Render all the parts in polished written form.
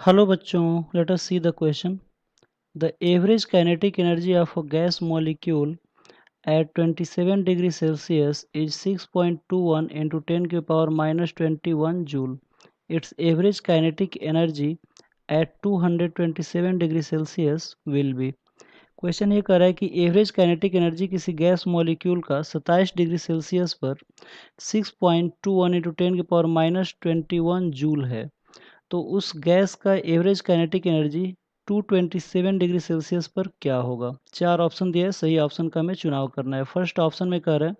Hello bachchon, let us see the question. The average kinetic energy of a gas molecule at 27 degrees Celsius is 6.21 into 10 to the power minus 21 joule. Its average kinetic energy at 227 degrees Celsius will be. Question ये कर रहा है कि average kinetic energy किसी gas molecule का 27 degree Celsius पर 6.21 into 10 की power minus 21 joule है। तो उस गैस का average kinetic energy 227 degree Celsius पर क्या होगा। चार ऑप्शन दिया है, सही ऑप्शन का हमें चुनाव करना है। फर्स्ट ऑप्शन में कह रहे हैं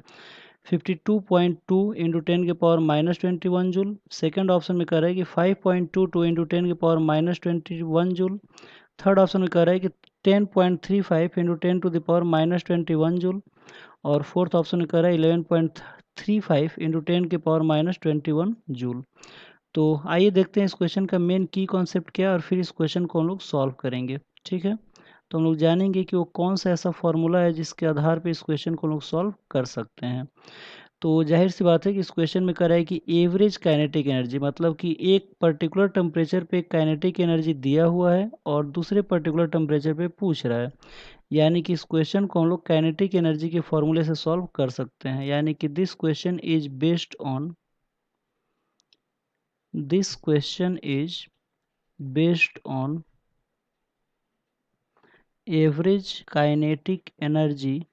52.2 इंटू 10 के power minus 21 joule. Second option में कह रहा है कि 5.22 इंटू 10 के power minus 21 joule. Third option में कह रहा है कि 10.35 into 10 to the power minus 21 joule. और फोर्थ ऑप्शन में कह रहा है 11.35 इंटू 10 के पावर माइनस 21 जूल। तो आइए देखते हैं इस क्वेश्चन का मेन की कॉन्सेप्ट क्या है और फिर इस क्वेश्चन को हम लोग सॉल्व करेंगे। ठीक है, तो हम लोग जानेंगे कि वो कौन सा ऐसा फॉर्मूला है जिसके आधार पे इस क्वेश्चन को हम लोग सॉल्व कर सकते हैं। तो जाहिर सी बात है कि इस क्वेश्चन में कह रहा है कि एवरेज काइनेटिक एनर्जी, मतलब कि एक पर्टिकुलर टेम्परेचर पे काइनेटिक एनर्जी दिया हुआ है और दूसरे पर्टिकुलर टेम्परेचर पे पूछ रहा है। यानी कि इस क्वेश्चन को हम लोग काइनेटिक एनर्जी के फॉर्मूले से सॉल्व कर सकते हैं। यानी कि this question is based on average kinetic energy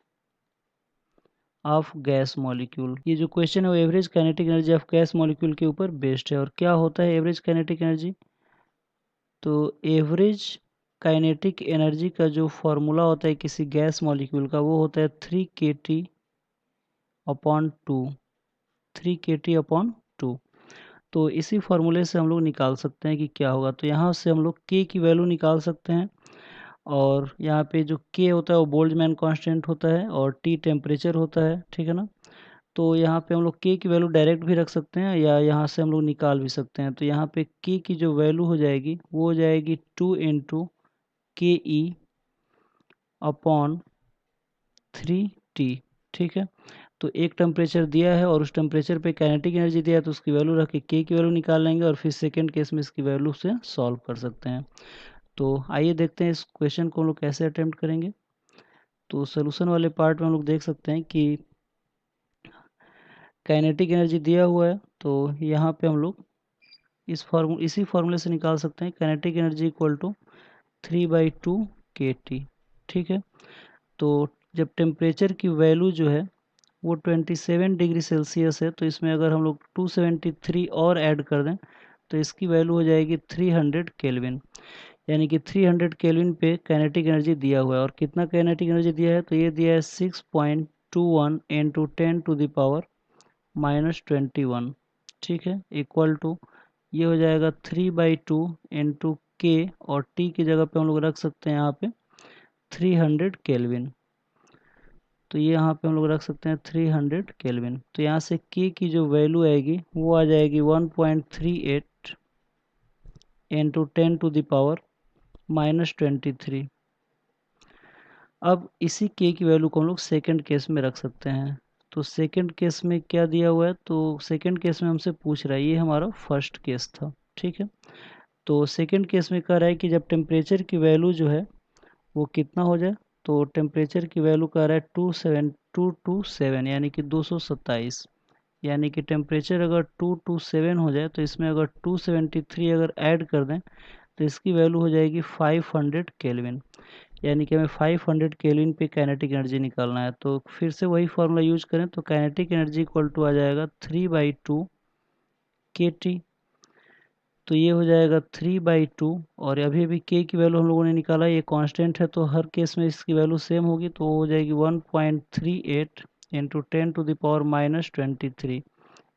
of gas molecule. ये जो क्वेश्चन है वो average kinetic energy of gas molecule के ऊपर बेस्ड है। और क्या होता है एवरेज काइनेटिक एनर्जी? तो एवरेज काइनेटिक एनर्जी का जो फॉर्मूला होता है किसी गैस मॉलिक्यूल का, वो होता है 3kT अपॉन 2। 3kT upon 2। तो इसी फॉर्मूले से हम लोग निकाल सकते हैं कि क्या होगा। तो यहाँ से हम लोग k की वैल्यू निकाल सकते हैं। और यहाँ पे जो k होता है वो बोल्ट्जमैन कांस्टेंट होता है और t टेम्परेचर होता है। ठीक है ना। तो यहाँ पे हम लोग k की वैल्यू डायरेक्ट भी रख सकते हैं या यहाँ से हम लोग निकाल भी सकते हैं। तो यहाँ पे k की जो वैल्यू हो जाएगी वो हो जाएगी 2 इंटू के ई अपॉन 3t। ठीक है, तो एक टेम्परेचर दिया है और उस टेम्परेचर पे काइनेटिक एनर्जी दिया है, तो उसकी वैल्यू रख के k की वैल्यू निकाल लेंगे और फिर सेकेंड केस में इसकी वैल्यू से सॉल्व कर सकते हैं। तो आइए देखते हैं इस क्वेश्चन को हम लोग कैसे अटेम्प्ट करेंगे। तो सोल्यूशन वाले पार्ट में हम लोग देख सकते हैं कि काइनेटिक एनर्जी दिया हुआ है। तो यहाँ पे हम लोग इसी फार्मूले से निकाल सकते हैं kinetic energy equal to 3/2 kT। ठीक है, तो जब टेम्परेचर की वैल्यू जो है वो 27 डिग्री सेल्सियस है, तो इसमें अगर हम लोग 273 और ऐड कर दें तो इसकी वैल्यू हो जाएगी 300 केल्विन। यानी कि 300 केल्विन पे काइनेटिक एनर्जी दिया हुआ है। और कितना काइनेटिक एनर्जी दिया है? तो ये दिया है 6.21 into 10 to the power minus 21। ठीक है, इक्वल टू ये हो जाएगा 3/2 इंटू के, और टी की जगह पे हम लोग रख सकते हैं यहाँ पे 300 केल्विन। तो ये यहाँ पे हम लोग रख सकते हैं 300 केल्विन। तो यहाँ से के की जो वैल्यू आएगी वो आ जाएगी 1.38 into 10 to the power minus 23। अब इसी के की वैल्यू को हम लोग सेकेंड केस में रख सकते हैं। तो सेकेंड केस में क्या दिया हुआ है? तो सेकेंड केस में हमसे पूछ रहा है, ये हमारा फर्स्ट केस था। ठीक है, तो सेकेंड केस में कह रहा है कि जब टेम्परेचर की वैल्यू जो है वो कितना हो जाए। तो टेम्परेचर की वैल्यू कह रहा है 227, यानी कि 227। यानी कि टेम्परेचर अगर 227 हो जाए तो इसमें अगर 273 अगर ऐड कर दें तो इसकी वैल्यू हो जाएगी 500 केल्विन। यानी कि हमें 500 केल्विन पे काइनेटिक एनर्जी निकालना है। तो फिर से वही फॉर्मूला यूज करें तो काइनेटिक एनर्जी इक्वल टू आ जाएगा 3/2 kT। तो ये हो जाएगा 3/2। और अभी अभी के की वैल्यू हम लोगों ने निकाला, ये कांस्टेंट है तो हर केस में इसकी वैल्यू सेम होगी। तो हो जाएगी 1.38 into 10 to the power minus 23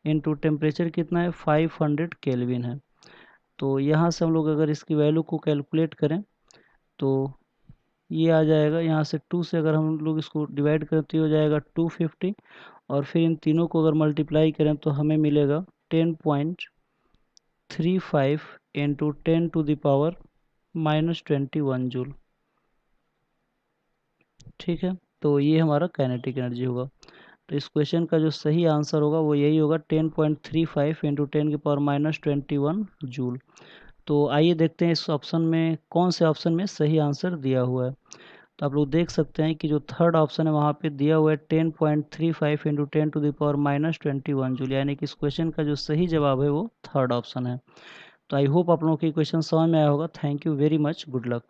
into temperature कितना है 500 केल्विन है। तो यहाँ से हम लोग अगर इसकी वैल्यू को कैलकुलेट करें तो ये आ जाएगा, यहाँ से 2 से अगर हम लोग इसको डिवाइड करें तो ये हो जाएगा 250। और फिर इन तीनों को अगर मल्टीप्लाई करें तो हमें मिलेगा 10.35 into 10 to the power minus 21 joule. ठीक है, तो ये हमारा काइनेटिक एनर्जी होगा। तो इस क्वेश्चन का जो सही आंसर होगा वो यही होगा 10.35 इंटू 10 की पावर माइनस 21 जूल। तो आइए देखते हैं इस ऑप्शन में कौन से ऑप्शन में सही आंसर दिया हुआ है। तो आप लोग देख सकते हैं कि जो थर्ड ऑप्शन है वहाँ पे दिया हुआ है 10.35 इंटू 10⁻⁻21 जूल, यानी कि इस क्वेश्चन का जो सही जवाब है वो थर्ड ऑप्शन है। तो आई होप आप लोगों को ये क्वेश्चन समझ में आया होगा। Thank you very much, good luck.